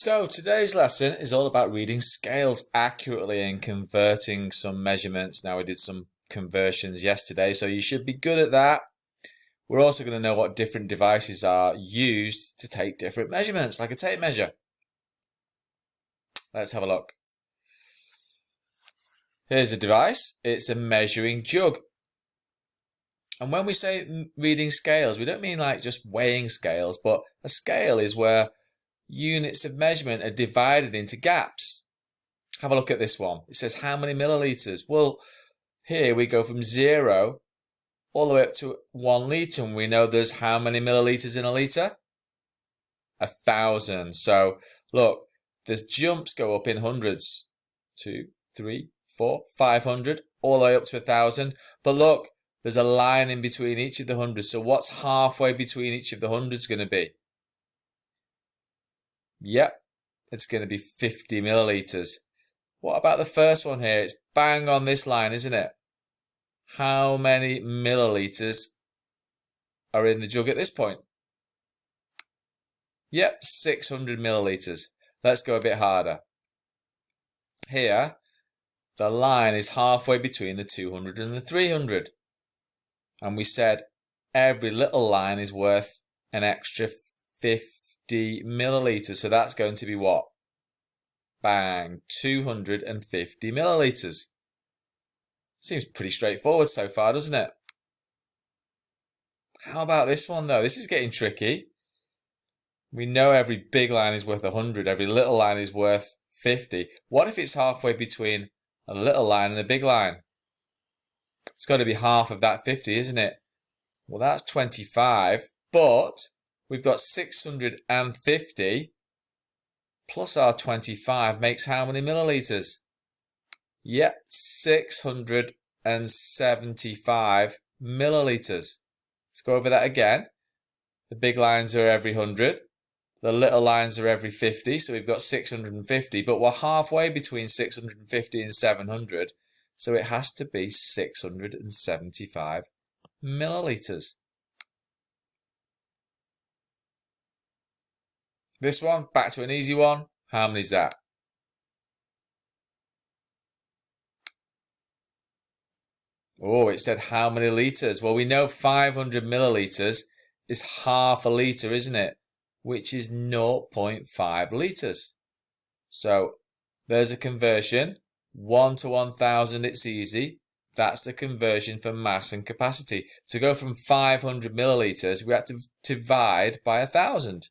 So today's lesson is all about reading scales accurately and converting some measurements. Now we did some conversions yesterday, so you should be good at that. We're also going to know what different devices are used to take different measurements, like a tape measure. Let's have a look. Here's a device. It's a measuring jug. And when we say reading scales, we don't mean like just weighing scales, but a scale is where units of measurement are divided into gaps. Have a look at this one. It says how many milliliters? Well, here we go from 0 all the way up to 1 litre, and we know there's how many milliliters in a litre? 1,000. So look, the jumps go up in hundreds. 2, 3, 4, 500, all the way up to 1,000. But look, there's a line in between each of the hundreds. So what's halfway between each of the hundreds going to be? Yep, it's going to be 50 milliliters. What about the first one here? It's bang on this line, isn't it? How many milliliters are in the jug at this point? Yep, 600 milliliters. Let's go a bit harder. Here, the line is halfway between the 200 and the 300. And we said every little line is worth an extra 50 milliliters. So that's going to be what? Bang, 250 milliliters. Seems pretty straightforward so far, doesn't it? How about this one though? This is getting tricky. We know every big line is worth 100, every little line is worth 50. What if it's halfway between a little line and a big line? It's got to be half of that 50, isn't it? Well, that's 25, but we've got 650 plus our 25 makes how many milliliters? Yep, 675 milliliters. Let's go over that again. The big lines are every 100. The little lines are every 50, so we've got 650, but we're halfway between 650 and 700, so it has to be 675 milliliters. This one, back to an easy one. How many is that? Oh, it said how many litres? Well, we know 500 milliliters is half a litre, isn't it? Which is 0.5 litres. So there's a conversion. 1 to 1,000, it's easy. That's the conversion for mass and capacity. To go from 500 milliliters, we have to divide by 1,000.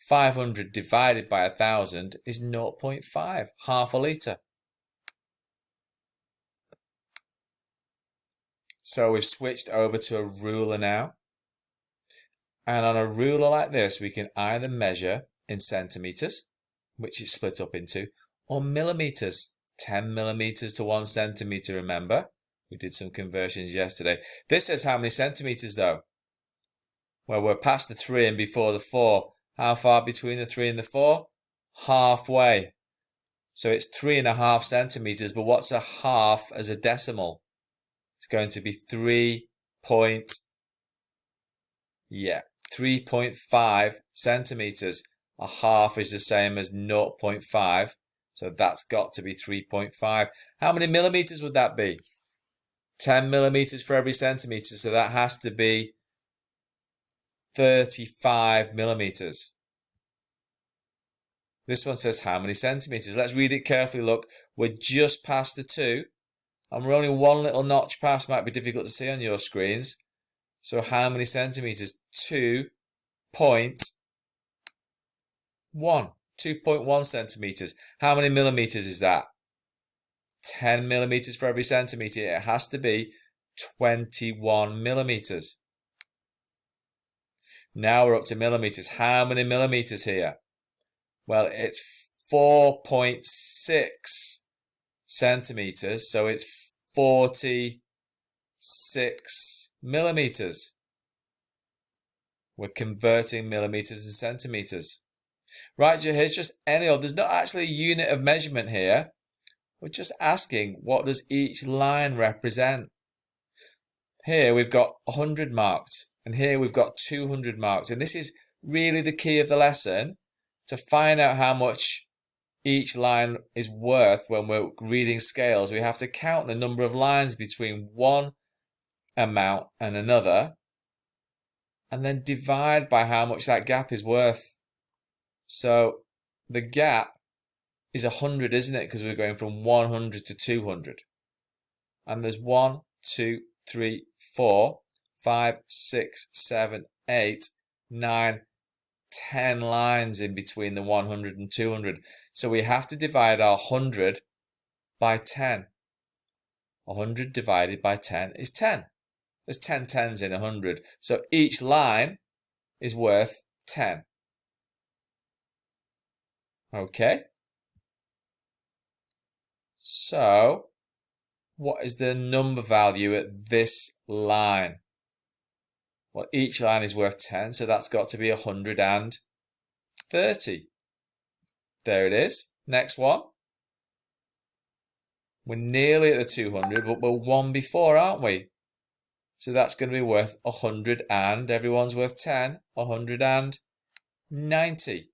500 divided by 1,000 is 0.5, half a litre. So we've switched over to a ruler now. And on a ruler like this, we can either measure in centimetres, which is split up into, or millimetres. 10 millimetres to 1 centimetre, remember? We did some conversions yesterday. This says how many centimetres though? Well, we're past the 3 and before the 4. How far between the 3 and the 4? Halfway. So it's 3.5 centimetres, but what's a half as a decimal? It's going to be 3.5 centimetres. A half is the same as 0.5. So that's got to be 3.5. How many millimetres would that be? 10 millimetres for every centimetre. So that has to be 35 millimetres. This one says how many centimetres? Let's read it carefully. Look, we're just past the 2. And we're only one little notch past. Might be difficult to see on your screens. So how many centimetres? 2.1. 2.1 centimetres. How many millimetres is that? 10 millimetres for every centimetre. It has to be 21 millimetres. Now we're up to millimetres. How many millimetres here? Well, it's 4.6 centimetres. So it's 46 millimetres. We're converting millimetres and centimetres. Right, here's just any other. There's not actually a unit of measurement here. We're just asking, what does each line represent? Here we've got 100 marked, and here we've got 200 marked. And this is really the key of the lesson, to find out how much each line is worth when we're reading scales, we have to count the number of lines between one amount and another, and then divide by how much that gap is worth. So the gap is 100, isn't it? Because we're going from 100 to 200. And there's 1, 2, 3, 4, 5, 6, 7, 8, 9, 10 lines in between the 100 and 200. So we have to divide our 100 by 10. 100 divided by 10 is 10. There's 10 tens in 100. So each line is worth 10. Okay. So what is the number value at this line? Well, each line is worth 10, so that's got to be 130. There it is. Next one. We're nearly at the 200, but we're one before, aren't we? So that's going to be worth 100 and, everyone's worth 10, 190.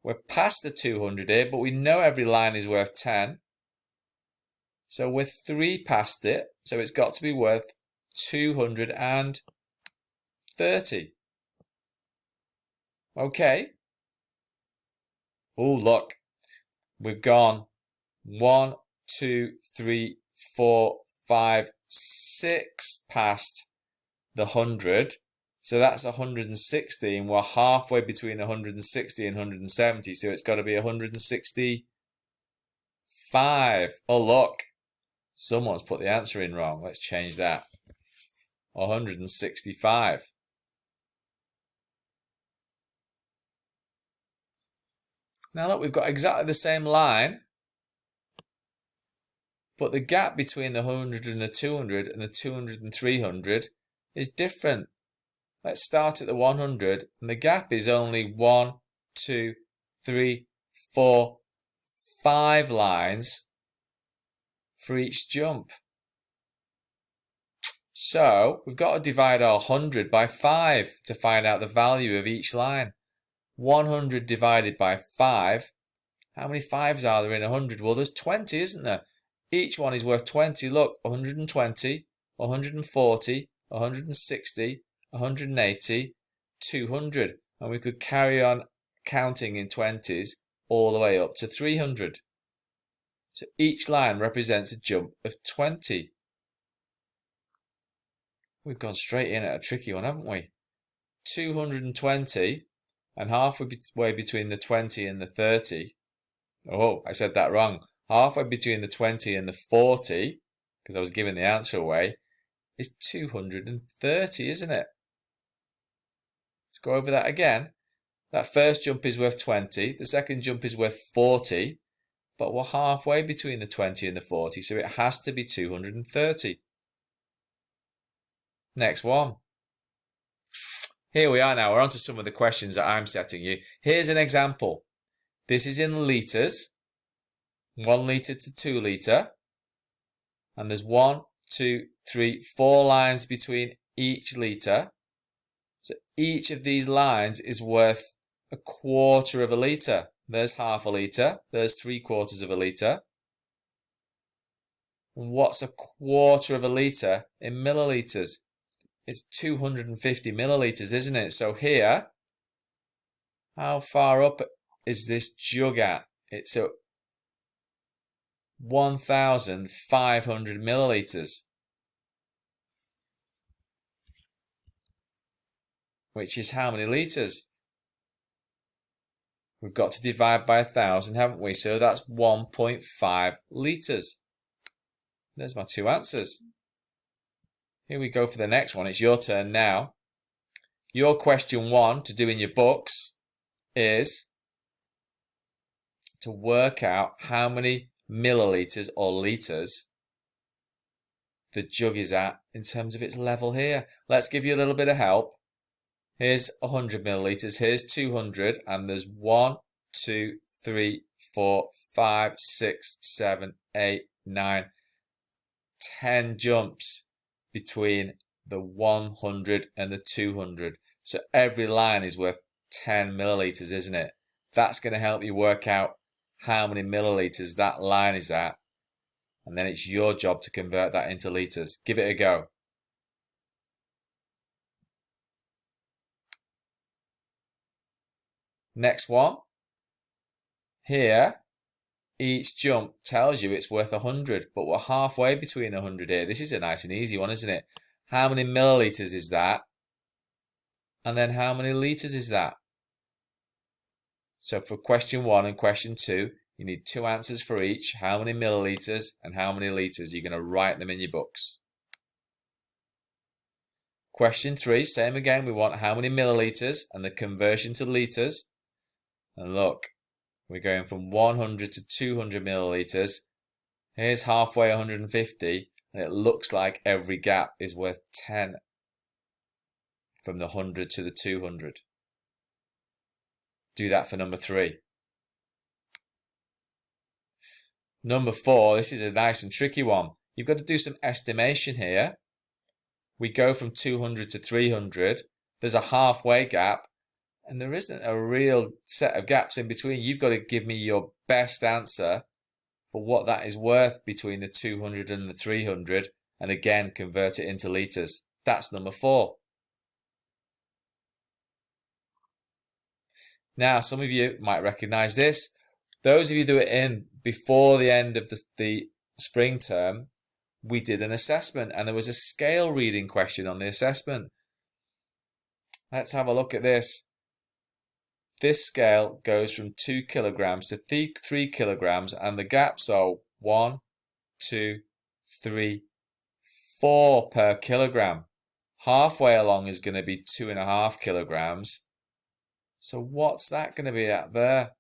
We're past the 200 here, but we know every line is worth 10. So we're 3 past it, so it's got to be worth 230. Okay. Oh, look. We've gone 1, 2, 3, 4, 5, 6 past the 100. So that's 160, and we're halfway between 160 and 170. So it's got to be 165. Oh, look. Someone's put the answer in wrong. Let's change that. 165. Now look, we've got exactly the same line, but the gap between the 100 and the 200 and the 200 and 300 is different. Let's start at the 100, and the gap is only 1, 2, 3, 4, 5 lines for each jump. So we've got to divide our 100 by 5 to find out the value of each line. 100 divided by 5. How many 5s are there in 100? Well, there's 20, isn't there? Each one is worth 20. Look, 120, 140, 160, 180, 200. And we could carry on counting in 20s all the way up to 300. So each line represents a jump of 20. We've gone straight in at a tricky one, haven't we? 220 and halfway between the 20 and the 30. Oh, I said that wrong. Halfway between the 20 and the 40, because I was giving the answer away, is 230, isn't it? Let's go over that again. That first jump is worth 20. The second jump is worth 40. But we're halfway between the 20 and the 40, so it has to be 230. Next one. Here we are now. We're on to some of the questions that I'm setting you. Here's an example. This is in litres. 1 litre to 2 litre. And there's 1, 2, 3, 4 lines between each litre. So each of these lines is worth 1/4 of a litre. There's half a litre. There's 3/4 of a litre. And what's 1/4 of a litre in millilitres? It's 250 millilitres, isn't it? So here, how far up is this jug at? It's at 1,500 millilitres. Which is how many litres? We've got to divide by 1,000, haven't we? So that's 1.5 litres. There's my 2 answers. Here we go for the next one. It's your turn now. Your question 1 to do in your books is to work out how many millilitres or litres the jug is at in terms of its level here. Let's give you a little bit of help. Here's 100 millilitres, here's 200, and there's 1, 2, 3, 4, 5, 6, 7, 8, 9, 10 jumps between the 100 and the 200. So every line is worth 10 millilitres, isn't it? That's going to help you work out how many millilitres that line is at. And then it's your job to convert that into litres. Give it a go. Next one. Here, each jump tells you it's worth 100, but we're halfway between 100 here. This is a nice and easy one, isn't it? How many millilitres is that? And then how many litres is that? So for question 1 and question 2, you need 2 answers for each. How many millilitres and how many litres? You're going to write them in your books. Question 3, same again. We want how many millilitres and the conversion to litres. And look, we're going from 100 to 200 millilitres. Here's halfway 150, and it looks like every gap is worth 10 from the 100 to the 200. Do that for number 3. Number 4, this is a nice and tricky one. You've got to do some estimation here. We go from 200 to 300. There's a halfway gap, and there isn't a real set of gaps in between. You've got to give me your best answer for what that is worth between the 200 and the 300, and again, convert it into litres. That's number 4. Now, some of you might recognise this. Those of you that were in before the end of the spring term, we did an assessment, and there was a scale reading question on the assessment. Let's have a look at this. This scale goes from 2 kilograms to 3 kilograms, and the gaps are 1, 2, 3, 4 per kilogram. Halfway along is going to be 2.5 kilograms. So what's that going to be at there?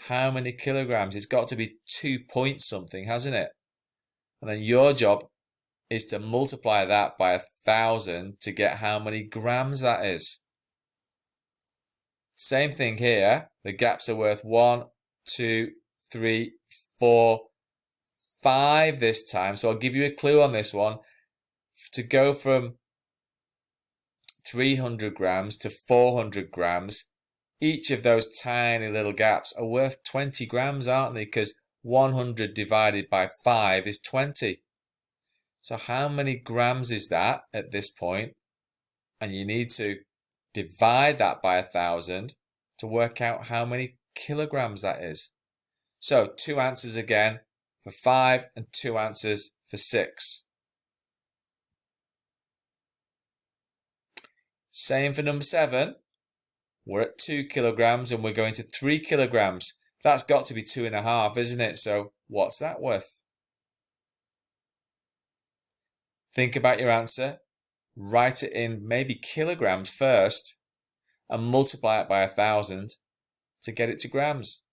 How many kilograms? It's got to be 2 point something, hasn't it? And then your job is to multiply that by 1,000 to get how many grams that is. Same thing here. The gaps are worth 1, 2, 3, 4, 5 this time. So I'll give you a clue on this one. To go from 300 grams to 400 grams, each of those tiny little gaps are worth 20 grams, aren't they? Because 100 divided by 5 is 20. So how many grams is that at this point? And you need to divide that by 1,000 to work out how many kilograms that is. So 2 answers again for 5 and 2 answers for 6. Same for number 7. We're at 2 kilograms and we're going to 3 kilograms. That's got to be 2.5, isn't it? So what's that worth? Think about your answer. Write it in maybe kilograms first and multiply it by 1,000 to get it to grams.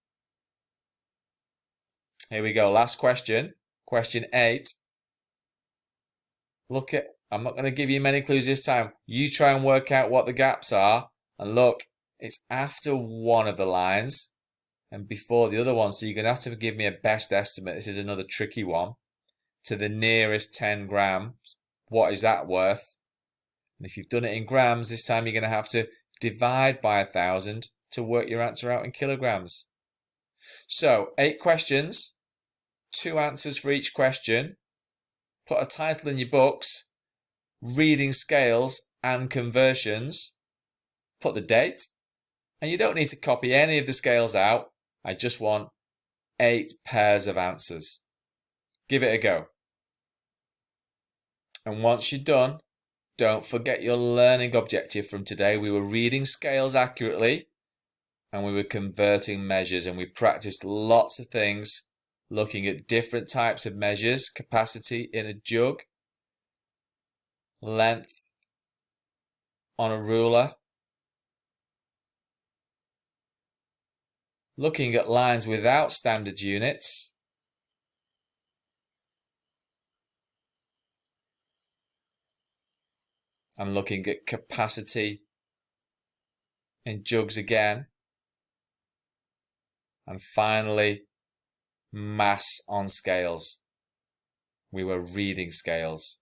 Here we go. Last question. Question 8. Look at, I'm not going to give you many clues this time. You try and work out what the gaps are. And look, it's after one of the lines and before the other one. So you're going to have to give me a best estimate. This is another tricky one. To the nearest 10 grams. What is that worth? And if you've done it in grams, this time you're going to have to divide by 1,000 to work your answer out in kilograms. So 8 questions, 2 answers for each question. Put a title in your books, reading scales and conversions. Put the date, and you don't need to copy any of the scales out. I just want 8 pairs of answers. Give it a go. And once you're done, don't forget your learning objective from today. We were reading scales accurately and we were converting measures, and we practiced lots of things, looking at different types of measures, capacity in a jug, length on a ruler, looking at lines without standard units, and looking at capacity in jugs again, and finally mass on scales. We were reading scales.